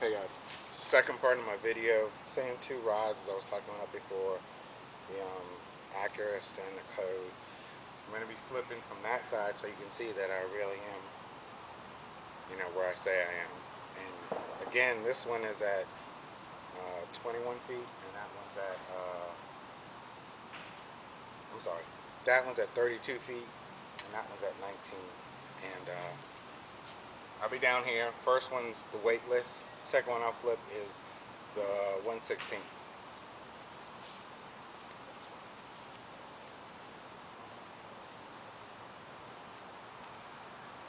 Hey guys, second part of my video, same two rods as I was talking about before, the Accurist and the Code. I'm going to be flipping from that side so you can see that I really am, where I say I am. And again, this one is at 21 feet, and that one's at, I'm sorry, that one's at 32 feet, and that one's at 19. And I'll be down here. First one's the weightless. Second one I'll flip is the 1/16.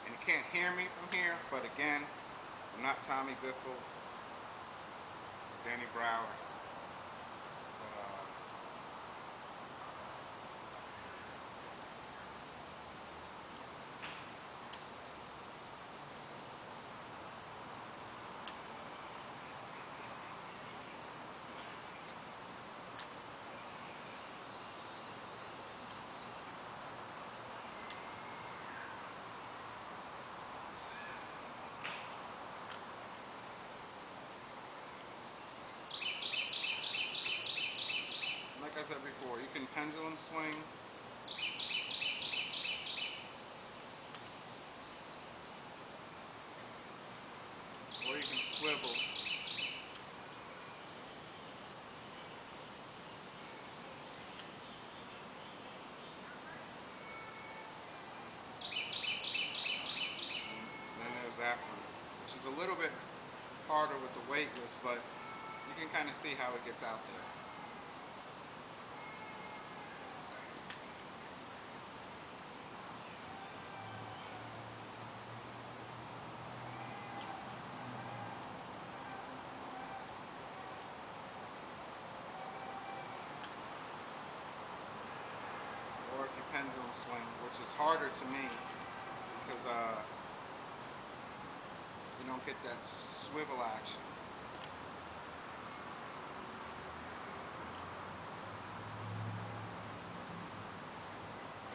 And you can't hear me from here, but again, I'm not Tommy Biffle, Danny Brower. Like I said before, you can pendulum swing, or you can swivel. And then there's that one, which is a little bit harder with the weightless, but you can kind of see how it gets out there. Or if you pendulum swing, which is harder to me because you don't get that swivel action.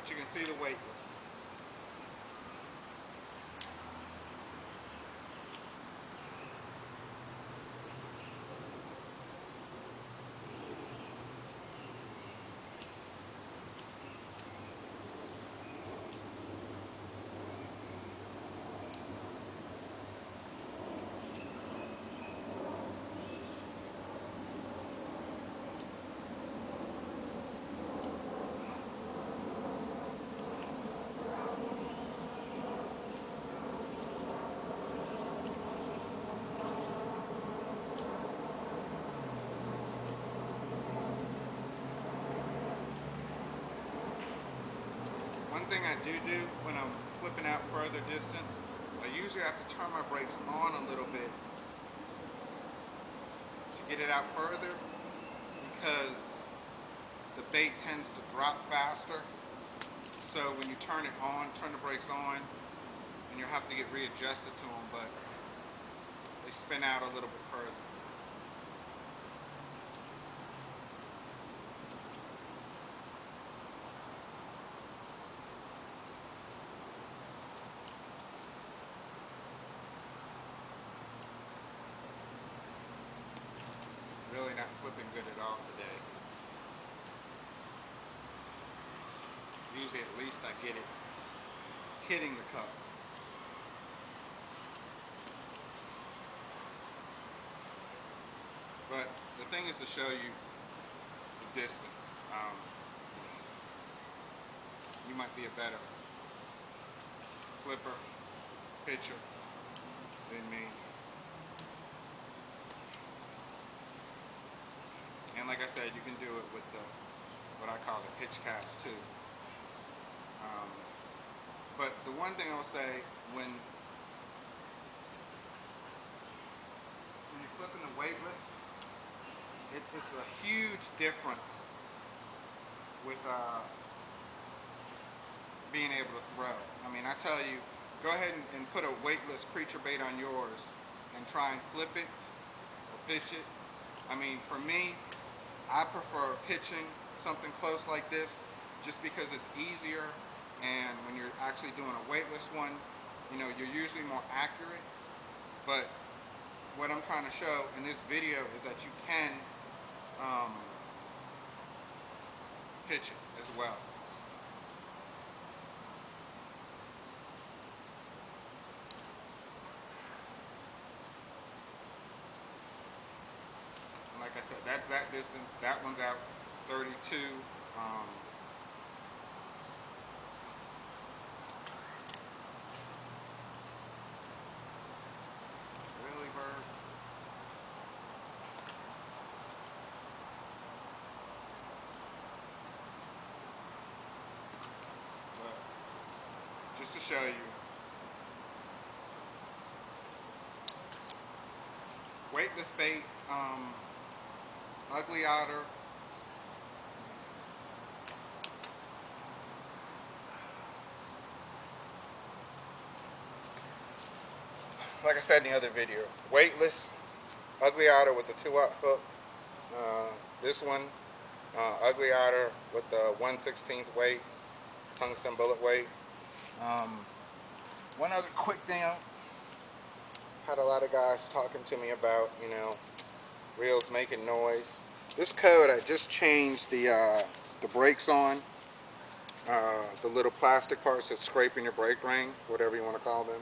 But you can see the weightless. One thing I do when I'm flipping out further distance, I usually have to turn my brakes on a little bit to get it out further because the bait tends to drop faster. So when you turn it on, turn the brakes on, and you'll have to get readjusted to them, but they spin out a little bit further. Really not flipping good at all today. Usually at least I get it hitting the cup. But the thing is to show you the distance. You might be a better flipper, pitcher than me. And like I said, you can do it with the what I call the pitch cast too. But the one thing I'll say when you're flipping the weightless, it's a huge difference with being able to throw. I mean, I tell you, go ahead and put a weightless creature bait on yours and try and flip it or pitch it. I mean, for me, I prefer pitching something close like this just because it's easier, and when you're actually doing a weightless one, you're usually more accurate, but what I'm trying to show in this video is that you can um, pitch it as well. And like I said, that's that distance. That one's out 32. Um, really, Bird? But just to show you, weightless bait, ugly otter. Like I said in the other video, weightless, ugly otter with the 2-aught hook. This one, ugly otter with the 1/16 weight, tungsten bullet weight. Um, One other quick thing, I had a lot of guys talking to me about, reels making noise. This code, I just changed the brakes on, the little plastic parts that scrape in your brake ring, whatever you want to call them,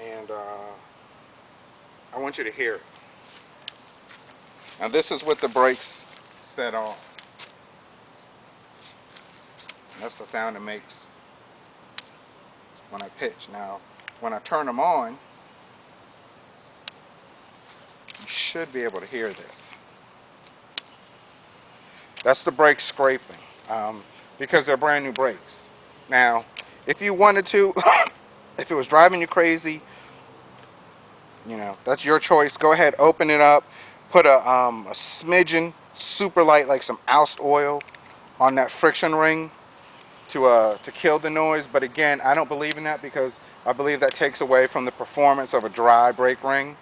and I want you to hear it. Now this is with the brakes set off. That's the sound it makes when I pitch. Now, when I turn them on, you should be able to hear this. That's the brakes scraping, because they're brand new brakes. Now, if you wanted to, if it was driving you crazy, that's your choice. Go ahead, open it up, put a smidgen, super light, like some oust oil, on that friction ring to kill the noise. But again, I don't believe in that because I believe that takes away from the performance of a dry brake ring.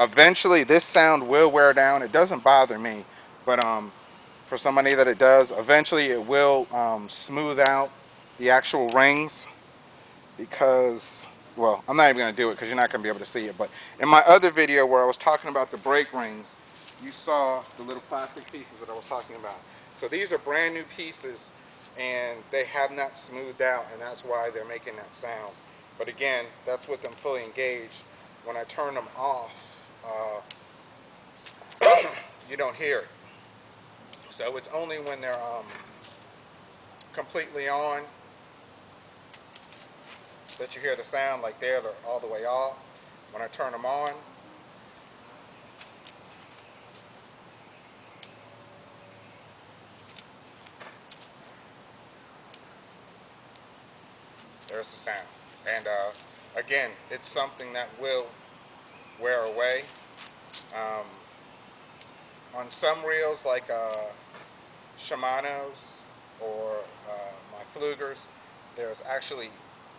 Eventually, this sound will wear down. It doesn't bother me, but for somebody that it does, eventually it will smooth out the actual rings because, well, I'm not even going to do it because you're not going to be able to see it. But in my other video where I was talking about the brake rings, you saw the little plastic pieces that I was talking about. So these are brand new pieces and they have not smoothed out, and that's why they're making that sound. But again, that's with them fully engaged. When I turn them off, you don't hear it. So it's only when they're completely on that you hear the sound. Like they're all the way off. When I turn them on, there's the sound. And again, it's something that will wear away. Um, on some reels, like Shimano's or my Flugers, there's actually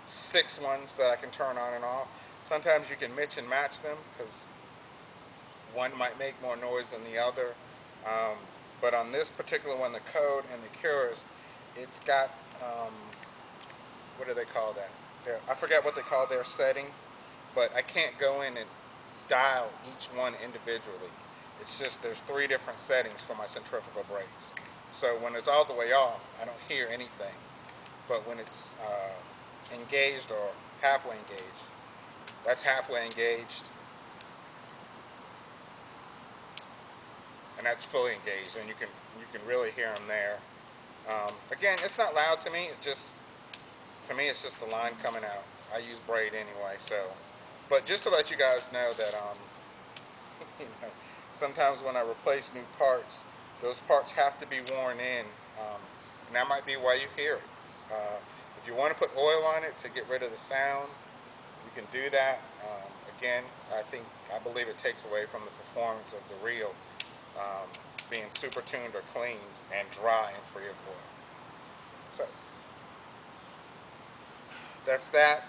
6 ones that I can turn on and off. Sometimes you can mix and match them because one might make more noise than the other. But on this particular one, the Code and the Curist, it's got, what do they call that? I forget what they call their setting, but I can't go in and dial each one individually. It's just there's 3 different settings for my centrifugal brakes. So when it's all the way off, I don't hear anything. But when it's engaged or halfway engaged, that's halfway engaged, and that's fully engaged, and you can really hear them there. Again, it's not loud to me. To me, it's just the line coming out. I use braid anyway, so. But just to let you guys know that you know, sometimes when I replace new parts, those parts have to be worn in, and that might be why you hear it. If you want to put oil on it to get rid of the sound, you can do that. Again, I believe it takes away from the performance of the reel, being super tuned or clean and dry and free of oil. So that's that.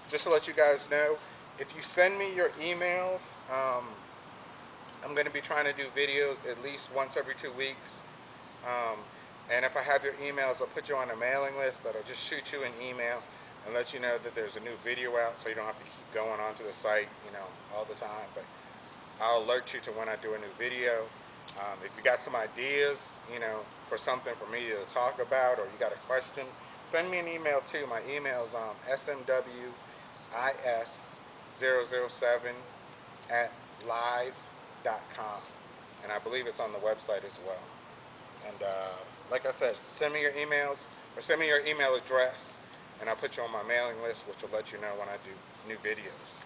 Just to let you guys know, if you send me your email, I'm going to be trying to do videos at least once every 2 weeks. And if I have your emails, I'll put you on a mailing list that'll just shoot you an email and let you know that there's a new video out, so you don't have to keep going onto the site, all the time. But I'll alert you to when I do a new video. If you got some ideas, for something for me to talk about, or you got a question, send me an email too. My email is smwis007 at live.com, and I believe it's on the website as well. And like I said, send me your emails, or send me your email address, and I'll put you on my mailing list, which will let you know when I do new videos.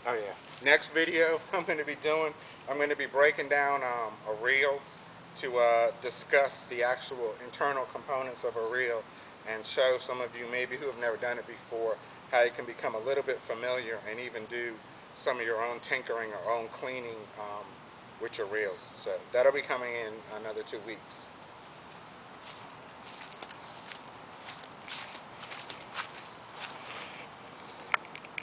Oh yeah. Next video I'm going to be doing, I'm going to be breaking down a reel to discuss the actual internal components of a reel, and show some of you maybe who have never done it before how you can become a little bit familiar and even do some of your own tinkering or own cleaning with your reels. So that'll be coming in another 2 weeks.